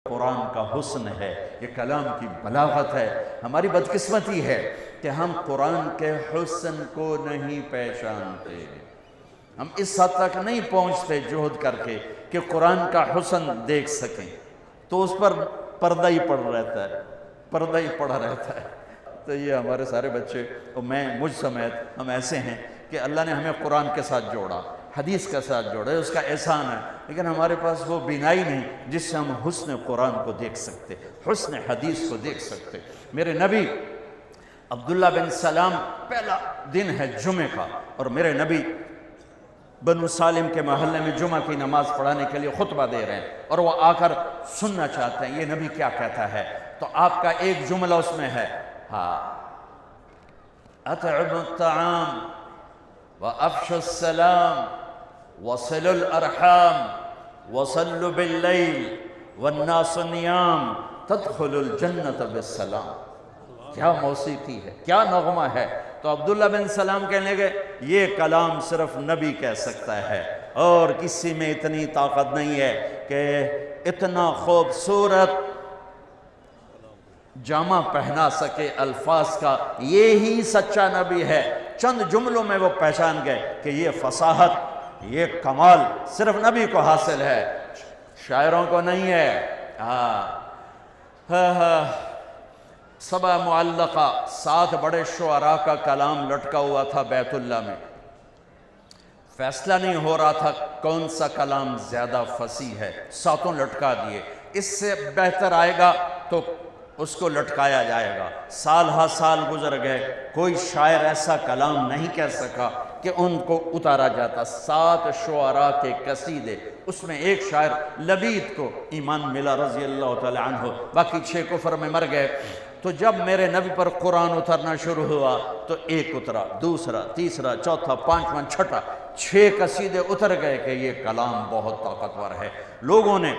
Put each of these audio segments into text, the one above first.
قرآن کا حسن ہے، یہ کلام کی بلاغت ہے۔ ہماری بدقسمتی ہے کہ ہم قرآن کے حسن کو نہیں پہچانتے، ہم اس حد تک نہیں پہنچتے جہد کر کے کہ قرآن کا حسن دیکھ سکیں، تو اس پر پردہ ہی پڑا رہتا ہے۔ تو یہ ہمارے سارے بچے اور میں مجھ سمیت ہم ایسے ہیں کہ اللہ نے ہمیں قرآن کے ساتھ جوڑا، حدیث کے ساتھ جوڑا، اس کا احسان ہے، لیکن ہمارے پاس وہ بینائی نہیں جس سے ہم حسن قرآن کو دیکھ سکتے، حسن حدیث کو دیکھ سکتے۔ میرے نبی عبداللہ بن سلام، پہلا دن ہے جمعہ کا، اور میرے نبی بنو سالم کے محلے میں جمعہ کی نماز پڑھانے کے لیے خطبہ دے رہے ہیں، اور وہ آ کر سننا چاہتے ہیں یہ نبی کیا کہتا ہے۔ تو آپ کا ایک جملہ اس میں ہے، اطعموا الطعام وافشوا السلام وصلوا الارحام وصلوا باللیل والناس نیام تدخلوا الجنة بالسلام۔ کیا موسیقی ہے، کیا نغمہ ہے۔ تو عبداللہ بن سلام کہنے لگے یہ کلام صرف نبی کہہ سکتا ہے، اور کسی میں اتنی طاقت نہیں ہے کہ اتنا خوبصورت جامہ پہنا سکے الفاظ کا، یہی سچا نبی ہے۔ چند جملوں میں وہ پہچان گئے کہ یہ فصاحت، یہ کمال صرف نبی کو حاصل ہے، شاعروں کو نہیں ہے۔ سبع معلقہ، 7 بڑے شعراء کا کلام لٹکا ہوا تھا بیت اللہ میں، فیصلہ نہیں ہو رہا تھا کون سا کلام زیادہ فصیح ہے، 7 لٹکا دیے، اس سے بہتر آئے گا تو اس کو لٹکایا جائے گا۔ سال ہا سال گزر گئے، کوئی شاعر ایسا کلام نہیں کہہ سکا کہ ان کو اتارا جاتا۔ 7 شعراء کے قصیدے، اس میں ایک شاعر لبید کو ایمان ملا رضی اللہ تعالی عنہ، باقی 6 کفر میں مر گئے۔ تو جب میرے نبی پر قرآن اترنا شروع ہوا تو ایک اترا، دوسرا، تیسرا، چوتھا، 5واں، 6واں، 6 قصیدے اتر گئے کہ یہ کلام بہت طاقتور ہے۔ لوگوں نے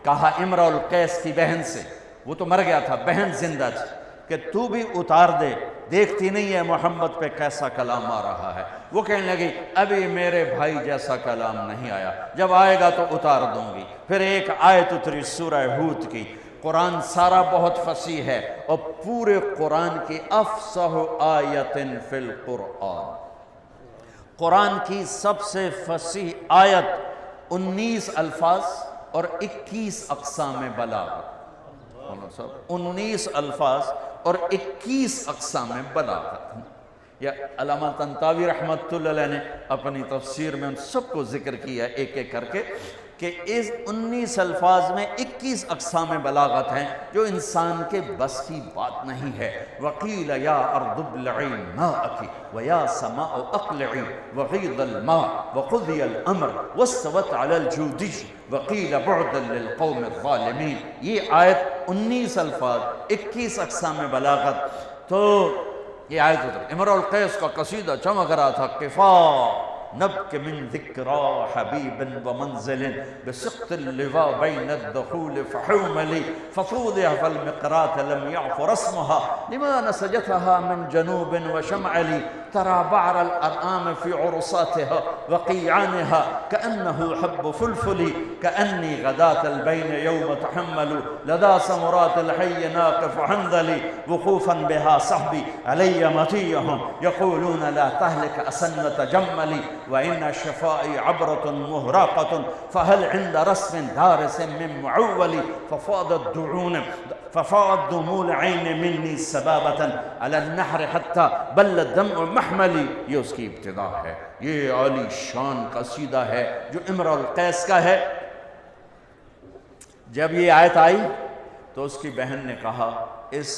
کہا امرؤ القیس کی بہن سے، وہ تو مر گیا تھا، بہن زندہ تھی، کہ تو بھی اتار دے، دیکھتی نہیں ہے محمد پہ کیسا کلام آ رہا ہے۔ وہ کہنے لگی ابھی میرے بھائی جیسا کلام نہیں آیا، جب آئے گا تو اتار دوں گی۔ پھر ایک آیت اتری سورہ ہود کی۔ قرآن سارا بہت فصیح ہے، اور پورے قرآن کی افصح آیت فی القرآن، قرآن کی سب سے فصیح آیت 19 الفاظ اور 21 اقسام بلاغت، 19 الفاظ اور 21 اقسام بلاغت۔ یا علامہ طنطاوی رحمۃ اللہ علیہ نے اپنی تفسیر میں ان سب کو ذکر کیا ایک ایک کر کے کہ اس 19 الفاظ میں 21 اقسام بلاغت ہیں جو انسان کے بس کی بات نہیں ہے۔ وَقِيلَ يَا أَرْضُ ابْلَعِي مَاءَكِ وَيَا سَمَاءُ أَقْلِعِي وَغِيضَ الْمَاءِ وَقُضِيَ الْأَمْرُ وَاسْتَوَتْ عَلَى الْجُودِيِّ وَقِيلَ بُعْدًا لِلْقَوْمِ الظَّالِمِينَ۔ یہ آیت 19 الفاظ، 21 اقسام بلاغت۔ تو یہ آیت اتر، امرؤ القیس کا قصیدہ چمک رہا تھا، قفا نبک من ذکرى حبیب ومنزل بسقط اللواء بین الدخول فحوملی ففوضع فالمقرات لم يعفر اسمها لما نسجتها من جنوب وشمعلی ترى بعر الأرآم في عرصاتها وقيعانها كأنه حب فلفل كأني غداة البين يوم تحمل لدى سمرات الحي ناقف حنظلي وقوفا بها صحبي علي مطيهم يقولون لا تهلك أسنة جملي وإن شفائي عبرة مهراقة فهل عند رسم دارس من معول ففاضت دموع العين مني سبابة على النحر حتى بل الدمع محملي۔ یہ اس کی ابتدا ہے، یہ عالی شان قصیدہ ہے جو امرؤ القیس کا ہے۔ جب یہ آیت آئی تو اس کی بہن نے کہا اس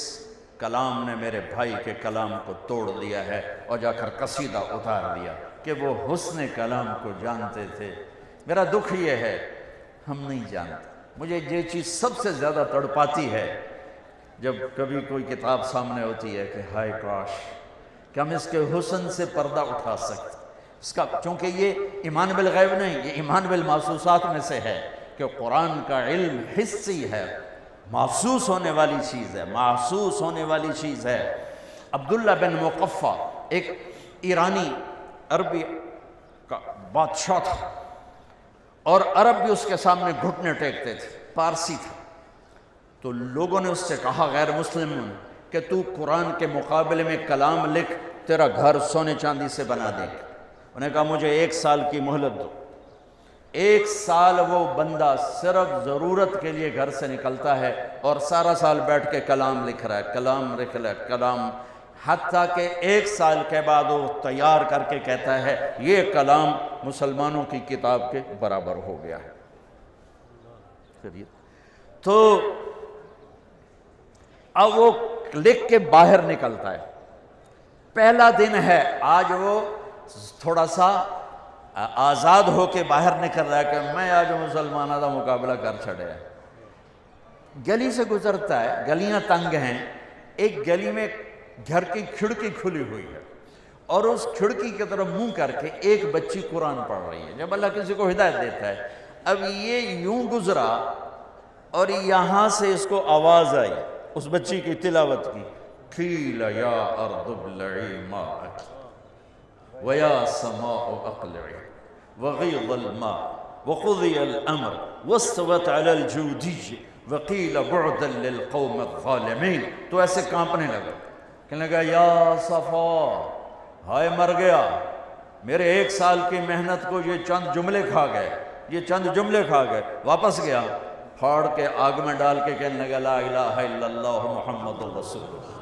کلام نے میرے بھائی کے کلام کو توڑ دیا ہے، اور جا کر قصیدہ اتار دیا کہ وہ حسن کلام کو جانتے تھے۔ میرا دکھ یہ ہے ہم نہیں جانتے۔ مجھے یہ چیز سب سے زیادہ تڑپاتی ہے جب کبھی کوئی کتاب سامنے ہوتی ہے کہ ہائے کاش کہ ہم اس کے حسن سے پردہ اٹھا سکتے اس کا، چونکہ یہ ایمان بالغیب نہیں، یہ ایمان بالمحسوسات میں سے ہے کہ قرآن کا علم حسی ہے، محسوس ہونے والی چیز ہے، محسوس ہونے والی چیز ہے۔ عبداللہ بن مقفع ایک ایرانی عربی کا بادشاہ تھا، اور عرب بھی اس کے سامنے گھٹنے ٹیکتے تھے، پارسی تھا۔ تو لوگوں نے اس سے کہا غیر مسلم کہ تو قرآن کے مقابلے میں کلام لکھ، تیرا گھر سونے چاندی سے بنا دیں گے۔ انہوں نے کہا مجھے 1 سال کی مہلت دو۔ 1 سال وہ بندہ صرف ضرورت کے لیے گھر سے نکلتا ہے اور سارا سال بیٹھ کے کلام لکھ رہا ہے، کلام لکھ رہا ہے، کلام، حتیٰ کہ 1 سال کے بعد وہ تیار کر کے کہتا ہے یہ کلام مسلمانوں کی کتاب کے برابر ہو گیا ہے۔ تو اب وہ لکھ کے باہر نکلتا ہے، پہلا دن ہے آج، وہ تھوڑا سا آزاد ہو کے باہر نکل رہا ہے کہ میں آج مسلمانوں کا مقابلہ کر چھڑے ہے۔ گلی سے گزرتا ہے، گلیاں تنگ ہیں، ایک گلی میں گھر کی کھڑکی کھلی ہوئی ہے اور اس کھڑکی کی طرف منہ کر کے ایک بچی قرآن پڑھ رہی ہے۔ جب اللہ کسی کو ہدایت دیتا ہے، اب یہ یوں گزرا اور یہاں سے اس کو آواز آئی اس بچی کی تلاوت کی، قیل یا ارض ابلعی ماءک وَيَا سَمَاءُ أَقْلِعِ وَغِيضَ الْمَاءُ وَقُضِيَ الْأَمْرُ وَاسْتَوَتْ عَلَى الْجُودِيِّ وَقِيلَ بُعْدًا لِلْقَوْمِ الظَّالِمِينَ۔ تو ایسے کانپنے لگا، کہنے لگا یا صفا، ہائے مر گیا، میرے 1 سال کی محنت کو یہ چند جملے کھا گئے، یہ چند جملے کھا گئے۔ واپس گیا، پھاڑ کے آگ میں ڈال کے کہنے لگا لا الہ الا اللہ محمد الرسول اللہ۔